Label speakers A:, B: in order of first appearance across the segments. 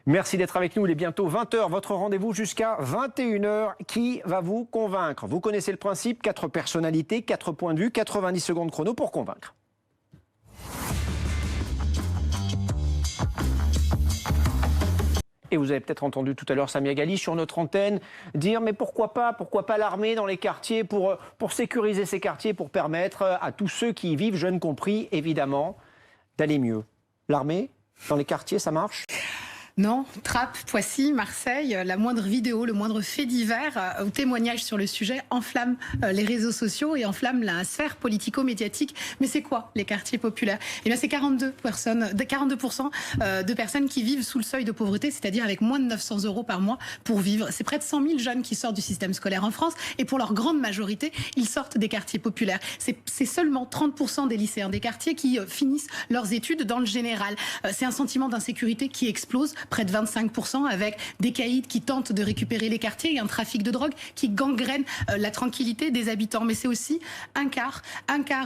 A: Merci d'être avec nous. Il est bientôt 20h. Votre rendez-vous jusqu'à 21h. Qui va vous convaincre? Vous connaissez le principe. 4 personnalités, 4 points de vue, 90 secondes chrono pour convaincre. Et vous avez peut-être entendu tout à l'heure Samia Ghali sur notre antenne dire mais pourquoi pas l'armée dans les quartiers pour sécuriser ces quartiers, pour permettre à tous ceux qui y vivent, jeunes compris évidemment, d'aller mieux. L'armée dans les quartiers, ça marche ?
B: Non, Trappes, Poissy, Marseille, la moindre vidéo, le moindre fait divers ou témoignage sur le sujet enflamme les réseaux sociaux et enflamme la sphère politico-médiatique. Mais c'est quoi les quartiers populaires? Eh bien, c'est 42% de personnes qui vivent sous le seuil de pauvreté, c'est-à-dire avec moins de 900 € par mois pour vivre. C'est près de 100 000 jeunes qui sortent du système scolaire en France et pour leur grande majorité, ils sortent des quartiers populaires. C'est seulement 30% des lycéens des quartiers qui finissent leurs études dans le général. C'est un sentiment d'insécurité qui explose. Près de 25%, avec des caïds qui tentent de récupérer les quartiers et un trafic de drogue qui gangrène la tranquillité des habitants. Mais c'est aussi un quart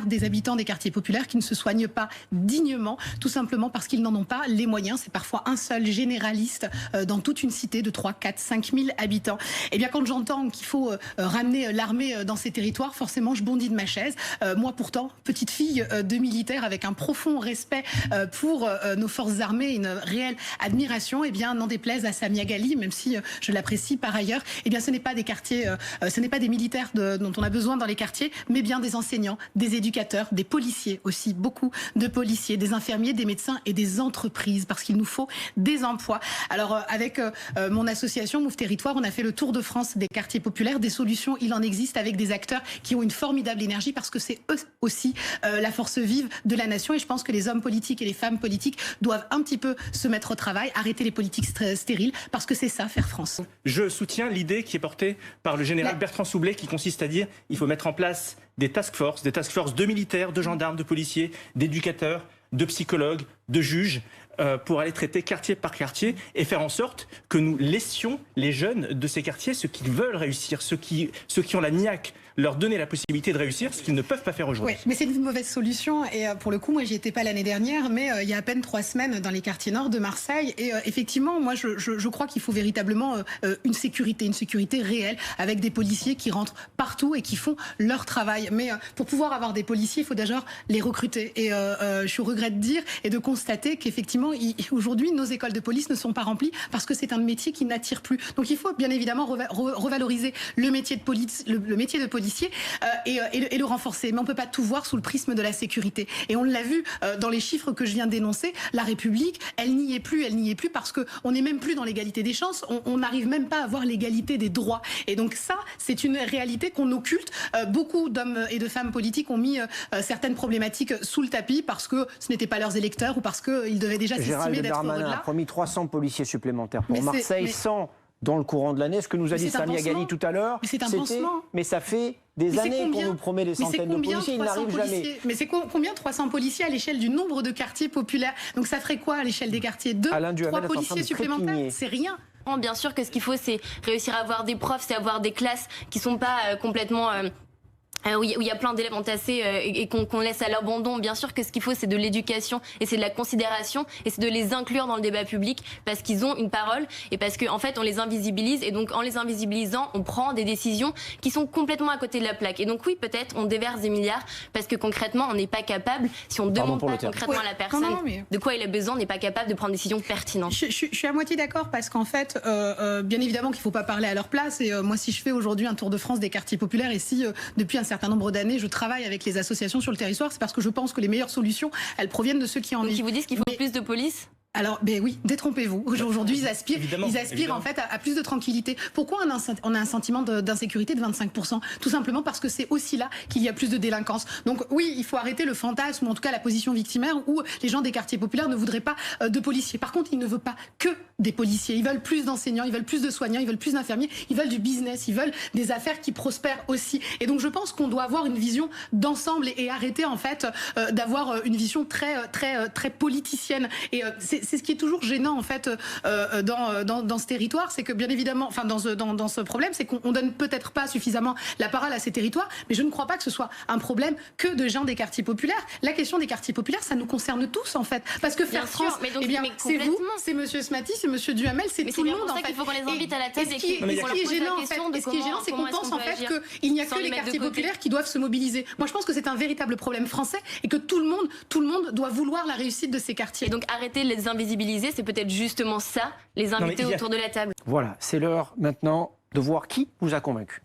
B: des habitants des quartiers populaires qui ne se soignent pas dignement, tout simplement parce qu'ils n'en ont pas les moyens. C'est parfois un seul généraliste dans toute une cité de 3, 4, 5 000 habitants. Et bien quand j'entends qu'il faut ramener l'armée dans ces territoires, forcément je bondis de ma chaise. Moi pourtant, petite fille de militaire avec un profond respect pour nos forces armées, une réelle admiration, eh bien, n'en déplaise à Samia Ghali, même si je l'apprécie par ailleurs, eh bien, ce n'est pas des quartiers, ce n'est pas des militaires dont on a besoin dans les quartiers, mais bien des enseignants, des éducateurs, des policiers aussi, beaucoup de policiers, des infirmiers, des médecins et des entreprises, parce qu'il nous faut des emplois. Alors, avec mon association Move Territoire, on a fait le tour de France des quartiers populaires. Des solutions, il en existe avec des acteurs qui ont une formidable énergie, parce que c'est eux aussi la force vive de la nation. Et je pense que les hommes politiques et les femmes politiques doivent un petit peu se mettre au travail, arrêter les politiques stériles, parce que c'est ça, faire France.
C: Je soutiens l'idée qui est portée par le général Bertrand Soubelet, qui consiste à dire qu'il faut mettre en place des task force de militaires, de gendarmes, de policiers, d'éducateurs, de psychologues, de juges, pour aller traiter quartier par quartier et faire en sorte que nous laissions les jeunes de ces quartiers, ceux qui veulent réussir, ceux qui ont la niaque, leur donner la possibilité de réussir, ce qu'ils ne peuvent pas faire aujourd'hui.
B: Oui, mais c'est une mauvaise solution. Et pour le coup, moi, j'y étais pas l'année dernière, mais il y a à peine 3 semaines dans les quartiers nord de Marseille. Et effectivement, moi, je crois qu'il faut véritablement une sécurité réelle, avec des policiers qui rentrent partout et qui font leur travail. Mais pour pouvoir avoir des policiers, il faut d'abord les recruter. Et je regrette de dire et de constater qu'effectivement, aujourd'hui, nos écoles de police ne sont pas remplies parce que c'est un métier qui n'attire plus. Donc il faut bien évidemment revaloriser le métier de police, le métier de policier et le renforcer. Mais on ne peut pas tout voir sous le prisme de la sécurité. Et on l'a vu dans les chiffres que je viens d'énoncer, la République, elle n'y est plus parce qu'on n'est même plus dans l'égalité des chances, on n'arrive même pas à avoir l'égalité des droits. Et donc ça, c'est une réalité qu'on occulte. Beaucoup d'hommes et de femmes politiques ont mis certaines problématiques sous le tapis parce que ce n'était pas leurs électeurs ou parce qu'ils devaient déjà s'estimer d'être heureux de là.
A: Darmanin a promis 300 policiers supplémentaires pour Marseille, 100 dans le courant de l'année. Ce que nous a dit Samia Ghali tout à l'heure,
B: c'est un pansement.
A: Mais ça fait des années qu'on nous promet des centaines de policiers, ils n'arrivent jamais.
B: Mais c'est combien 300 policiers à l'échelle du nombre de quartiers populaires? Donc ça ferait quoi à l'échelle des quartiers? 2, 3 policiers supplémentaires? C'est rien.
D: Bien sûr que ce qu'il faut, c'est réussir à avoir des profs, c'est avoir des classes qui sont pas complètement... où il y a plein d'élèves entassés et qu'on laisse à l'abandon. Bien sûr que ce qu'il faut, c'est de l'éducation et c'est de la considération et c'est de les inclure dans le débat public parce qu'ils ont une parole et parce qu'en fait on les invisibilise et donc en les invisibilisant on prend des décisions qui sont complètement à côté de la plaque. Et donc oui, peut-être on déverse des milliards parce que concrètement on n'est pas capable, si on ne demande pas concrètement à la personne de quoi il a besoin, on n'est pas capable de prendre des décisions pertinentes.
B: Je suis à moitié d'accord parce qu'en fait bien évidemment qu'il ne faut pas parler à leur place et moi si je fais aujourd'hui un tour de France des quartiers populaires et si depuis un certain nombre d'années, je travaille avec les associations sur le territoire, c'est parce que je pense que les meilleures solutions, elles proviennent de ceux qui en vivent.
D: Donc ils vous disent qu'il faut plus de police ?
B: Alors, ben oui, détrompez-vous. Aujourd'hui, ils aspirent en fait à plus de tranquillité. Pourquoi on a un sentiment d'insécurité de 25%? Tout simplement parce que c'est aussi là qu'il y a plus de délinquance. Donc oui, il faut arrêter le fantasme, ou en tout cas la position victimaire, où les gens des quartiers populaires ne voudraient pas de policiers. Par contre, ils ne veulent pas que des policiers. Ils veulent plus d'enseignants, ils veulent plus de soignants, ils veulent plus d'infirmiers, ils veulent du business, ils veulent des affaires qui prospèrent aussi. Et donc je pense qu'on doit avoir une vision d'ensemble et arrêter en fait d'avoir une vision très politicienne. Et c'est ce qui est toujours gênant en fait dans ce territoire, c'est que bien évidemment, enfin dans ce problème, c'est qu'on donne peut-être pas suffisamment la parole à ces territoires, mais je ne crois pas que ce soit un problème que de gens des quartiers populaires. La question des quartiers populaires, ça nous concerne tous en fait, parce que Faire France,
D: mais donc,
B: eh bien, c'est vous,
D: complètement.
B: c'est Monsieur Smati, c'est Monsieur Duhamel, c'est tout le monde en fait.
D: Il faut qu'on les invite à la table
B: et ce qui est gênant, en fait, c'est qu'on pense en fait qu'il n'y a que les quartiers populaires qui doivent se mobiliser. Moi, je pense que c'est un véritable problème français et que tout le monde doit vouloir la réussite de ces quartiers.
D: Et donc arrêter de les invisibiliser, c'est peut-être justement ça, les inviter autour de la table.
A: Voilà, c'est l'heure maintenant de voir qui vous a convaincu.